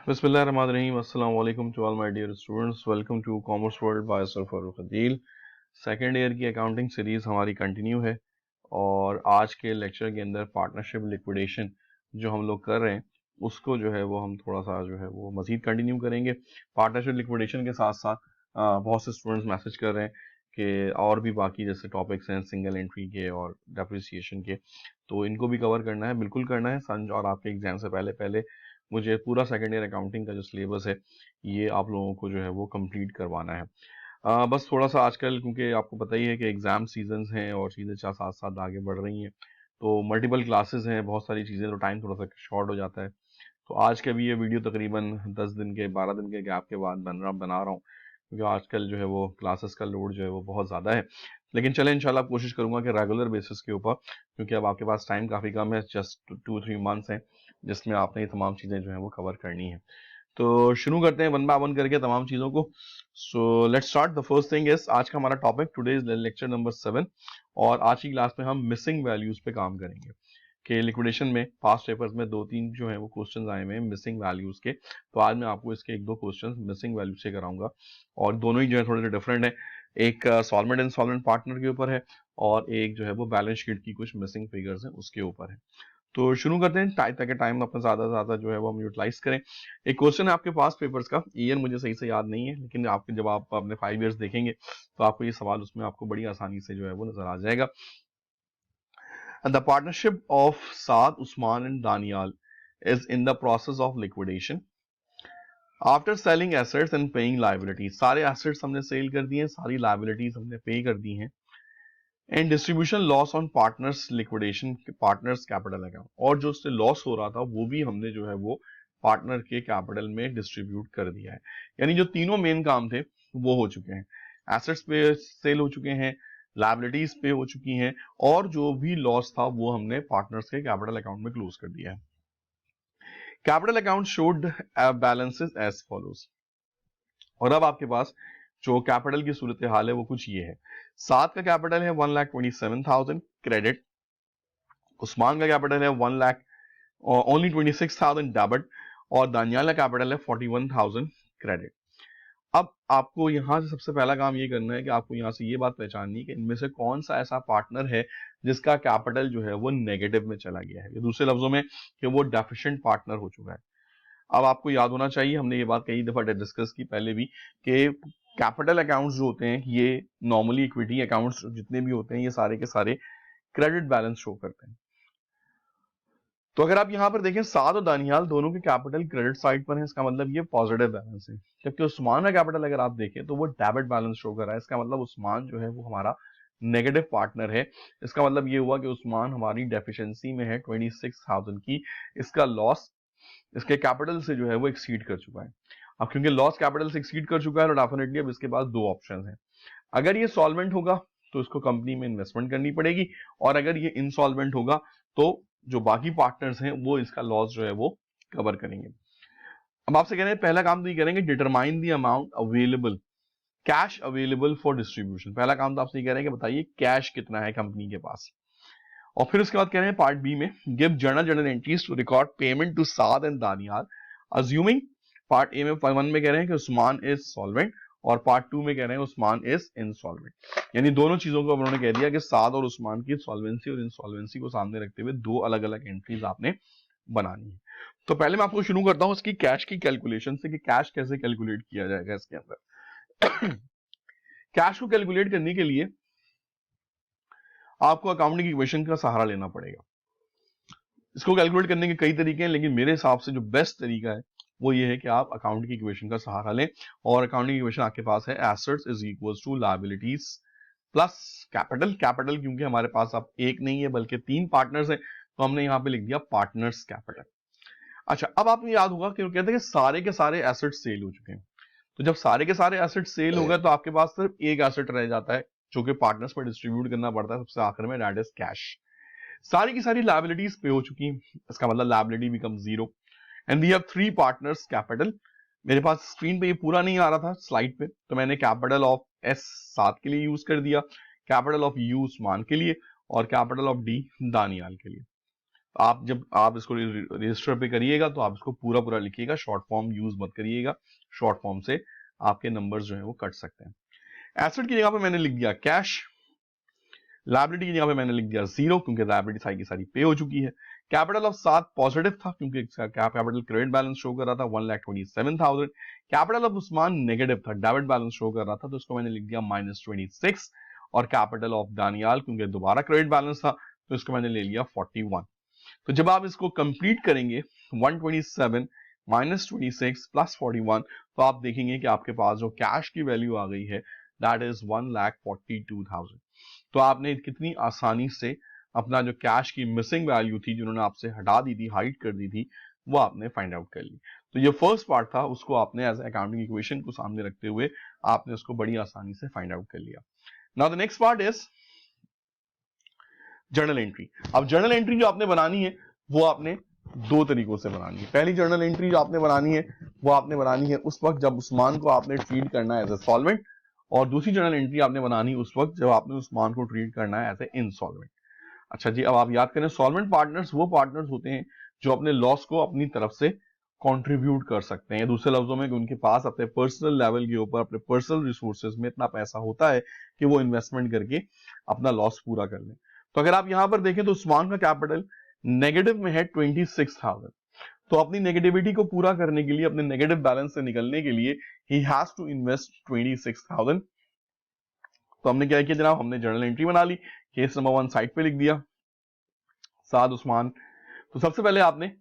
Bismillahirrahmanirrahim. Assalamu alaikum to all my dear students. Welcome to Commerce World by Sir Farooq Adil. Second year की accounting series हमारी continue है और आज के lecture के अंदर पार्टनरशिप लिक्विडेशन जो हम लोग कर रहे हैं उसको जो है वो हम थोड़ा सा जो है वो मजीद कंटिन्यू करेंगे। पार्टनरशिप लिक्विडेशन के साथ साथ बहुत से स्टूडेंट्स मैसेज कर रहे हैं कि और भी बाकी जैसे टॉपिक्स हैं सिंगल एंट्री के और डेप्रिसिएशन के, तो इनको भी कवर करना है, बिल्कुल करना है संज। और आपके एग्जाम से पहले पहले मुझे पूरा सेकेंड ईयर अकाउंटिंग का जो सिलेबस है ये आप लोगों को जो है वो कंप्लीट करवाना है। बस थोड़ा सा आजकल क्योंकि आपको पता ही है कि एग्जाम सीजन्स हैं और चीज़ें साथ साथ आगे बढ़ रही हैं, तो मल्टीपल क्लासेस हैं, बहुत सारी चीज़ें, तो टाइम थोड़ा सा शॉर्ट हो जाता है। तो आज का भी ये वीडियो तकरीबन 10 दिन के 12 दिन के गैप के बाद बना रहा हूँ, क्योंकि आजकल जो है वो क्लासेस का लोड जो है वो बहुत ज़्यादा है। लेकिन चले इंशाल्लाह कोशिश करूंगा कि रेगुलर बेसिस के ऊपर, क्योंकि अब आपके पास टाइम काफ़ी कम है, जस्ट 2-3 मंथ्स हैं जिसमें आपने ये तमाम चीज़ें जो है वो कवर करनी है। तो शुरू करते हैं वन बाय वन करके तमाम चीज़ों को। So let's start. The first thing is, आज का हमारा topic today is lecture number 7 और आज की क्लास में हम मिसिंग वैल्यूज पे काम करेंगे कि लिक्विडेशन में पास्ट पेपर्स में 2-3 जो है वो क्वेश्चंस आए हुए हैं मिसिंग वैल्यूज के, तो आज मैं आपको इसके 1-2 क्वेश्चंस मिसिंग वैल्यू से कराऊंगा और दोनों ही जो है थोड़े से डिफरेंट है। एक सॉल्वेंट इंसॉल्वेंट पार्टनर के ऊपर है और एक जो है वो बैलेंस शीट की कुछ मिसिंग फिगर्स हैं उसके ऊपर है। तो शुरू करते हैं ताकि टाइम अपना ज़्यादा जो है वो हम यूटिलाइज करें। एक क्वेश्चन है आपके पास पेपर्स का, ईयर मुझे सही से याद नहीं है, लेकिन आपके जब आप अपने 5 ईयर्स देखेंगे तो आपको ये सवाल उसमें आपको बड़ी आसानी से जो है वो नजर आ जाएगा। The partnership of Saad Usman and Daniyal is in the process of liquidation after selling assets and paying liabilities. सारे एसेट्स हमने सेल कर दिए हैं, सारी लायबिलिटीज हमने पे कर दी हैं। And distribution loss on partners liquidation partners capital account, और जो उससे लॉस हो रहा था वो भी हमने जो है वो पार्टनर के कैपिटल में डिस्ट्रीब्यूट कर दिया है। यानी जो तीनों मेन काम थे वो हो चुके हैं, एसेट्स पे सेल हो चुके हैं, लायबिलिटीज पे हो चुकी हैं, और जो भी लॉस था वो हमने पार्टनर्स के कैपिटल अकाउंट में क्लोज कर दिया है। Capital account showed balances as follows. और अब आपके पास जो कैपिटल की सूरत हाल है वो कुछ ये है। सात का कैपिटल है 1,27,000 क्रेडिट, उस्मान का कैपिटल है 1 लाख ओनली 26,000 डेबिट, और दानियाल का कैपिटल है 41,000 क्रेडिट। अब आपको यहां से सबसे पहला काम ये करना है कि आपको यहां से ये बात पहचाननी है कि इनमें से कौन सा ऐसा पार्टनर है जिसका कैपिटल जो है वो नेगेटिव में चला गया है, दूसरे लफ्जों में कि वो डेफिशिएंट पार्टनर हो चुका है। अब आपको याद होना चाहिए, हमने ये बात कई दफा डिस्कस की पहले भी, कि कैपिटल अकाउंट्स जो होते हैं ये नॉर्मली इक्विटी अकाउंट्स जितने भी होते हैं ये सारे के सारे क्रेडिट बैलेंस शो करते हैं। तो अगर आप यहां पर देखें, साद और दानियाल दोनों के कैपिटल क्रेडिट साइड पर है, इसका मतलब ये पॉजिटिव बैलेंस है। जबकि उस्मान का कैपिटल अगर आप देखें तो वो डेबिट बैलेंस शो कर रहा है, इसका मतलब उस्मान जो है वो हमारा नेगेटिव पार्टनर है। इसका मतलब ये हुआ कि उस्मान हमारी डेफिशिएंसी में है 26,000 की, इसका लॉस इसके कैपिटल से जो है वो एक्सीड कर चुका है। अब क्योंकि लॉस कैपिटल से एक्सीड कर चुका है तो डेफिनेटली अब इसके पास दो ऑप्शन हैं। अगर ये सॉल्वेंट होगा तो इसको कंपनी में इन्वेस्टमेंट करनी पड़ेगी, और अगर ये इनसॉल्वेंट होगा तो जो बाकी पार्टनर्स हैं वो इसका लॉस जो है वो कवर करेंगे। अब आपसे कह रहे हैं पहला काम तो ये करेंगे, determine the amount available cash available for distribution. पहला काम तो आपसे कह रहे हैं कि बताइए कैश कितना है कंपनी के पास। और फिर उसके बाद कह रहे हैं पार्ट बी में, give journal entries to record payment to Saad and Daniyal assuming. Part A में 1 में कह रहे हैं कि उस्मान इज सॉल्वेंट, और पार्ट 2 में कह रहे हैं उस्मान इज इनसॉल्वेंट। यानी दोनों चीजों को उन्होंने कह दिया कि साद और उस्मान की सॉल्वेंसी और इनसॉल्वेंसी को सामने रखते हुए दो अलग अलग एंट्रीज आपने बनानी है। तो पहले मैं आपको शुरू करता हूं इसकी कैश की कैलकुलेशन से कि कैश कैसे कैलकुलेट किया जाएगा इसके अंदर। कैश को कैलकुलेट करने के लिए आपको अकाउंटिंग इक्वेशन का सहारा लेना पड़ेगा। इसको कैलकुलेट करने के कई तरीके हैं, लेकिन मेरे हिसाब से जो बेस्ट तरीका है वो ये है कि आप अकाउंट की इक्वेशन का सहारा लें। और अकाउंटिंग इक्वेशन आपके पास है, assets is equals to liabilities plus capital. Capital क्योंकि हमारे पास अब एक नहीं है बल्कि 3 पार्टनर्स हैं, तो हमने यहाँ पे लिख दिया पार्टनर्स कैपिटल। अच्छा, अब आपको याद होगा कि वो कहते हैं कि सारे के सारे एसेट्स सेल हो चुके हैं। तो जब सारे के सारे एसेट सेल हो गए तो आपके पास सिर्फ एक एसेट रह जाता है जो कि पार्टनर्स पर डिस्ट्रीब्यूट करना पड़ता है सबसे आखिर में, दैट इज कैश। सारी की सारी लायबिलिटीज पे हो चुकी हैं, इसका मतलब liability become zero and we have 3 partners capital. मेरे पास स्क्रीन पे ये पूरा नहीं आ रहा था स्लाइड पे, तो मैंने कैपिटल ऑफ एस 7 के लिए यूज कर दिया, कैपिटल ऑफ यू उस्मान के लिए, और कैपिटल ऑफ डी दानियाल के लिए। आप जब आप इसको रजिस्टर पे करिएगा तो आप इसको पूरा पूरा लिखिएगा, शॉर्ट फॉर्म यूज मत करिएगा, शॉर्ट फॉर्म से आपके नंबर्स जो है वो कट सकते हैं। एसेट की जगह पे मैंने लिख दिया कैश, लायबिलिटी की जगह पे मैंने लिख दिया 0 क्योंकि लायबिलिटी सारी की सारी पे हो चुकी है। कैपिटल ऑफ 7 पॉजिटिव था क्योंकि कैपिटल क्रेडिट बैलेंस शो कर रहा था 1,27,000। कैपिटल ऑफ उस्मान नेगेटिव था, डेबिट बैलेंस शो कर रहा था, तो इसको मैंने लिख दिया -26। और कैपिटल ऑफ दानियाल क्योंकि दोबारा क्रेडिट बैलेंस था तो इसको मैंने ले लिया 41। तो जब आप इसको कंप्लीट करेंगे 127 -26 + 41, तो आप देखेंगे कि आपके पास जो कैश की वैल्यू आ गई है दैट इज 1,42,000। तो आपने कितनी आसानी से अपना जो कैश की मिसिंग वैल्यू थी, जिन्होंने आपसे हटा दी थी, हाइड कर दी थी, वो आपने फाइंड आउट कर ली। तो ये फर्स्ट पार्ट था, उसको आपने एज अकाउंटिंग इक्वेशन को सामने रखते हुए आपने उसको बड़ी आसानी से फाइंड आउट कर लिया। Now the next part is journal entry. अब जर्नल एंट्री जो आपने बनानी है वो आपने दो तरीकों से बनानी है। पहली जर्नल एंट्री जो आपने बनानी है वो आपने बनानी है उस वक्त जब उस्मान को आपने ट्रीट करना है एज ए सॉल्वेंट, और दूसरी जर्नल एंट्री आपने बनानी है उस वक्त जब आपने उस्मान को ट्रीट करना है एज ए इनसॉल्वेंट। अच्छा जी, अब आप याद करें, सॉल्वेंट पार्टनर्स वो पार्टनर्स होते हैं जो अपने लॉस को अपनी तरफ से कंट्रीब्यूट कर सकते हैं। दूसरे लफ्जों में कि उनके पास अपने पर्सनल लेवल के ऊपर अपने पर्सनल रिसोर्सेज में इतना पैसा होता है कि वो इन्वेस्टमेंट करके अपना लॉस पूरा कर लें। तो अगर आप यहां पर देखें तो उस्मान का कैपिटल नेगेटिव में है 26,000। तो अपनी नेगेटिविटी को पूरा करने के लिए, अपने नेगेटिव बैलेंस से निकलने के लिए ही हैज टू इन्वेस्ट 26,000। तो हमने क्या किया जनाब, हमने जर्नल एंट्री बना ली, केस नंबर 1 साइड पे लिख दिया, साद उस्मान। तो सबसे पहले आपने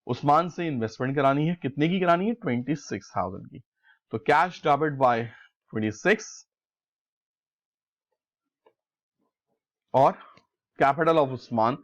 उस्मान से इन्वेस्टमेंट करानी है, कितने की करानी है, 26,000 की। तो कैश डेबिट बाय 26 और capital of Usman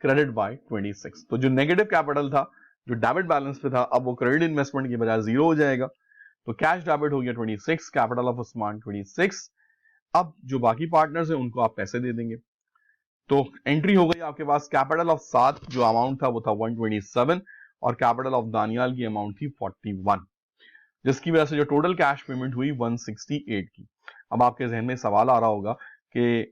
credit by 26। तो जो नेगेटिव कैपिटल था, जो डेबिट बैलेंस पे था, अब वो क्रेडिट इन्वेस्टमेंट की बजाय 0 हो जाएगा। तो कैश डेबिट हो गया 26, कैपिटल ऑफ उस्मान 26। अब जो बाकी पार्टनर्स हैं उनको आप पैसे दे देंगे। तो एंट्री हो गई आपके पास, कैपिटल ऑफ 7 जो अमाउंट था वो था 127 और कैपिटल ऑफ दानियाल की अमाउंट थी 41, जिसकी वजह से जो टोटल कैश पेमेंट हुई 168 की। अब आपके जहन में सवाल आ रहा होगा कि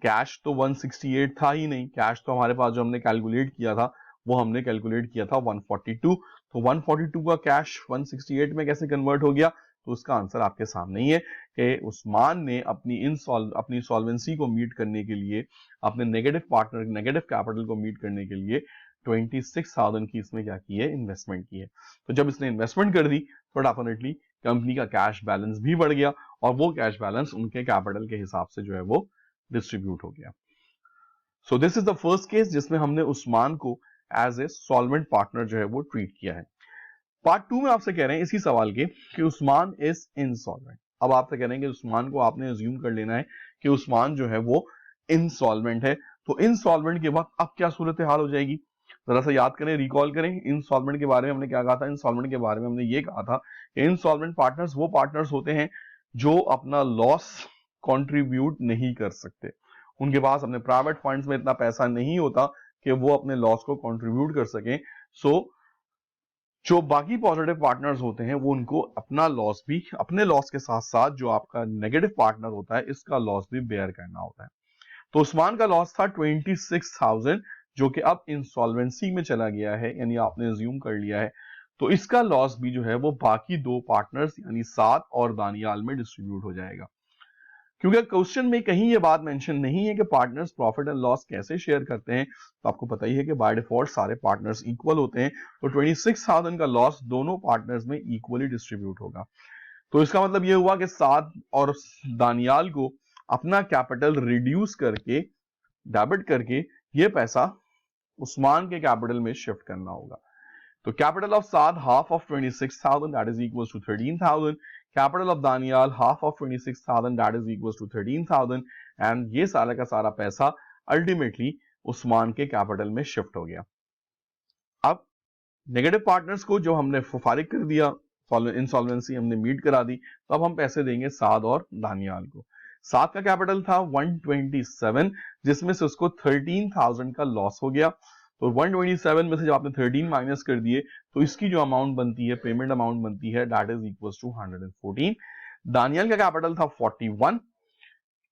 कैश तो 168 था ही नहीं, कैश तो हमारे पास जो हमने कैलकुलेट किया था वो हमने कैलकुलेट किया था 142। तो 142 का कैश 168 में कैसे कन्वर्ट हो गया? तो उसका आंसर आपके सामने ही है कि उस्मान ने अपनी सॉल्वेंसी को मीट करने के लिए, अपने नेगेटिव कैपिटल को मीट करने के लिए 26,000 की इसमें क्या की है, इन्वेस्टमेंट की है। तो जब इसने इन्वेस्टमेंट कर दी तो डेफिनेटली कंपनी का कैश बैलेंस भी बढ़ गया और वो कैश बैलेंस उनके कैपिटल के हिसाब से जो है वो डिस्ट्रीब्यूट हो गया। So this is the first case जिसमें हमने उस्मान को एज ए सॉल्वेंट पार्टनर जो है वो ट्रीट किया है। पार्ट 2 में आपसे कह रहे हैं इसी सवाल के कि उस्मान इज इनसॉल्वेंट। अब आपसे कह रहे हैं कि उस्मान को आपने अज्यूम कर लेना है कि उस्मान जो है वो इनसॉल्वेंट है। तो इनसॉल्वेंट के बाद अब क्या सूरत हाल हो जाएगी, जरा सा याद करें, रिकॉल करें। इनसॉल्वेंट के बारे में हमने क्या कहा था? इनसॉल्वेंट के बारे में हमने ये कहा था कि इनसॉल्वेंट पार्टनर्स वो पार्टनर्स होते हैं जो अपना लॉस कंट्रीब्यूट नहीं कर सकते। उनके पास अपने प्राइवेट फंड्स में इतना पैसा नहीं होता कि वो अपने लॉस को कंट्रीब्यूट कर सकें। सो जो बाकी पॉजिटिव पार्टनर्स होते हैं वो उनको अपना लॉस भी, अपने लॉस के साथ साथ जो आपका नेगेटिव पार्टनर होता है इसका लॉस भी बेयर करना होता है। तो उस्मान का लॉस था 26,000 जो कि अब इंसॉल्वेंसी में चला गया है, यानी आपने अज्यूम कर लिया है। तो इसका लॉस भी जो है वो बाकी दो पार्टनर्स यानी साद और दानियाल में डिस्ट्रीब्यूट हो जाएगा। क्योंकि क्वेश्चन में कहीं ये बात मेंशन नहीं है कि पार्टनर्स प्रॉफिट एंड लॉस कैसे शेयर करते हैं, तो आपको पता ही है कि बाय डिफॉल्ट सारे पार्टनर्स इक्वल होते हैं। तो 26,000 का लॉस दोनों पार्टनर्स में इक्वली डिस्ट्रीब्यूट होगा। तो इसका मतलब यह हुआ कि साद और दानियाल को अपना कैपिटल रिड्यूस करके, डेबिट करके, ये पैसा उस्मान के कैपिटल में शिफ्ट करना होगा। तो capital of Saad half of 26,000 that is equal to 13,000, capital of Daniyal half of 26,000 that is equal to 13,000, and ये सारा का सारा पैसा अल्टीमेटली उस्मान के कैपिटल में शिफ्ट हो गया। अब नेगेटिव पार्टनर्स को जो हमने फारिग कर दिया, इंसॉल्वेंसी हमने मीट करा दी, तो अब हम पैसे देंगे साद और दानियाल को। साद का कैपिटल था 127 जिसमें से उसको 13,000 का लॉस हो गया। तो 127 में से जब आपने 13 माइनस कर दिए तो इसकी जो अमाउंट बनती है, पेमेंट अमाउंट बनती है, that is equal to 114। Daniyal का कैपिटल था 41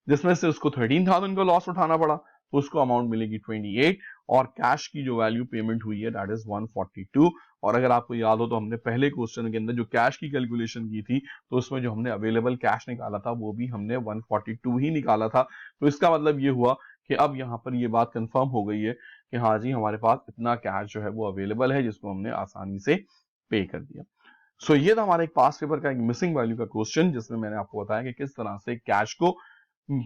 जिसमें से उसको 13,000 का लॉस उठाना पड़ा, तो उसको अमाउंट मिलेगी 28 और कैश की जो वैल्यू पेमेंट हुई है दैट इज 142। और अगर आपको याद हो तो हमने पहले क्वेश्चन के अंदर जो कैश की कैलकुलेशन की थी तो उसमें जो हमने अवेलेबल कैश निकाला था वो भी हमने 142 ही निकाला था। तो इसका मतलब ये हुआ कि अब यहाँ पर ये बात कंफर्म हो गई है कि हाँ जी हमारे पास इतना कैश जो है वो अवेलेबल है जिसको हमने आसानी से पे कर दिया। सो ये था हमारे एक पास्ट पेपर का एक मिसिंग वैल्यू का क्वेश्चन जिसमें मैंने आपको बताया कि किस तरह से कैश को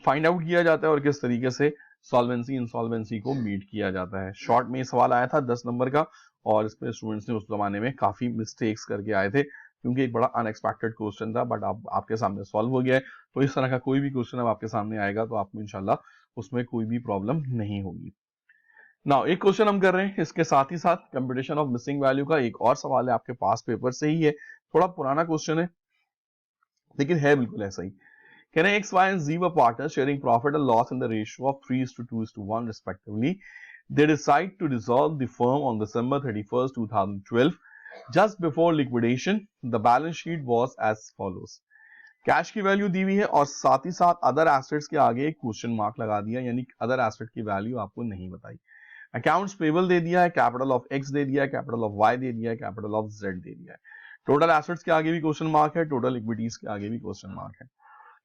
फाइंड आउट किया जाता है और किस तरीके से सॉल्वेंसी इंसॉल्वेंसी को मीट किया जाता है। शॉर्ट में सवाल आया था 10 नंबर का और इसमें स्टूडेंट्स ने उस जमाने में काफी मिस्टेक्स करके आए थे क्योंकि एक बड़ा अनएक्सपेक्टेड क्वेश्चन था, बट अब आपके सामने सॉल्व हो गया है। तो इस तरह का कोई भी क्वेश्चन अब आपके सामने आएगा तो आपको इंशाल्लाह उसमें कोई भी प्रॉब्लम नहीं होगी। नाउ एक क्वेश्चन हम कर रहे हैं, इसके साथ ही साथ कंप्यूटेशन ऑफ मिसिंग वैल्यू का एक और सवाल है आपके पास पेपर से ही है, थोड़ा पुराना क्वेश्चन है लेकिन है बिल्कुल ऐसा ही। Can X, Y, and Z were partners sharing profit and loss in the ratio of 3:2:1 respectively. They decide to dissolve the firm on December 31st, 2012. Just before liquidation, the balance sheet was as follows. Cash की value दी हुई है और साथ ही साथ other assets के आगे एक question mark लगा दिया, यानी अदर एसेट की वैल्यू आपको नहीं बताई। अकाउंट्स पेबल दे दिया है, कैपिटल ऑफ एक्स दे दिया है, कैपिटल ऑफ वाई दे दिया है, कैपिटल ऑफ जेड दे दिया है। टोटल एसेट्स के आगे भी क्वेश्चन मार्क है, टोटल इक्विटीज के आगे भी क्वेश्चन मार्क है।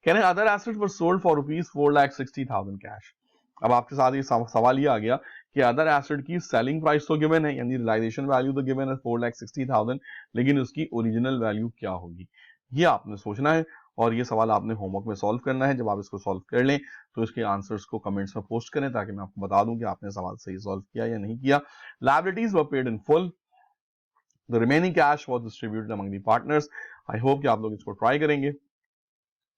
कहने other assets were sold for rupees 4,60,000 cash. अब आपके साथ ये सवाल ये आ गया कि अदर एसेट की सेलिंग प्राइस तो गिवन है, यानी रियलाइजेशन वैल्यू तो गिवन है 4,60,000, लेकिन उसकी ओरिजिनल वैल्यू क्या होगी ये आपने सोचना है और ये सवाल आपने होमवर्क में सॉल्व करना है। जब आप इसको सॉल्व कर लें तो इसके आंसर्स को कमेंट्स में पोस्ट करें ताकि मैं आपको बता दूं कि आपने सवाल सही सॉल्व किया या नहीं किया। Liabilities were paid in full, the remaining cash was distributed among the partners. I hope कि आप लोग इसको ट्राई करेंगे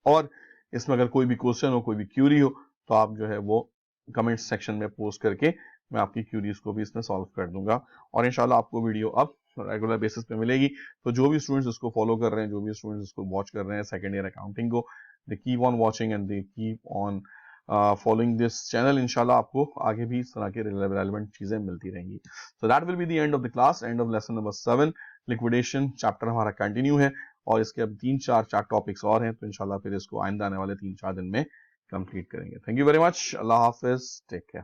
और इसमें अगर कोई भी क्वेश्चन हो, कोई भी क्यूरी हो तो आप जो है वो कमेंट सेक्शन में पोस्ट करके मैं आपकी क्यूरीज को भी इसमें सॉल्व कर दूंगा और इंशाल्लाह आपको वीडियो अब रेगुलर बेसिस पे मिलेगी। तो जो भी स्टूडेंट्स इसको फॉलो कर रहे हैं, जो भी स्टूडेंट्स इसको वॉच कर रहे हैं सेकेंड ईयर अकाउंटिंग को, they keep on watching and they keep on following this channel. इंशाल्लाह आपको आगे भी इस तरह के रेलेवेंट चीजें मिलती रहेंगी। So that will be the end of the class, end of lesson number 7 liquidation chapter हमारा कंटिन्यू है और इसके अब 3-4 टॉपिक्स और हैं, तो इंशाल्लाह फिर इसको आइंदा आने वाले 3-4 दिन में कंप्लीट करेंगे। थैंक यू वेरी मच, अल्लाह हाफिज, टेक केयर।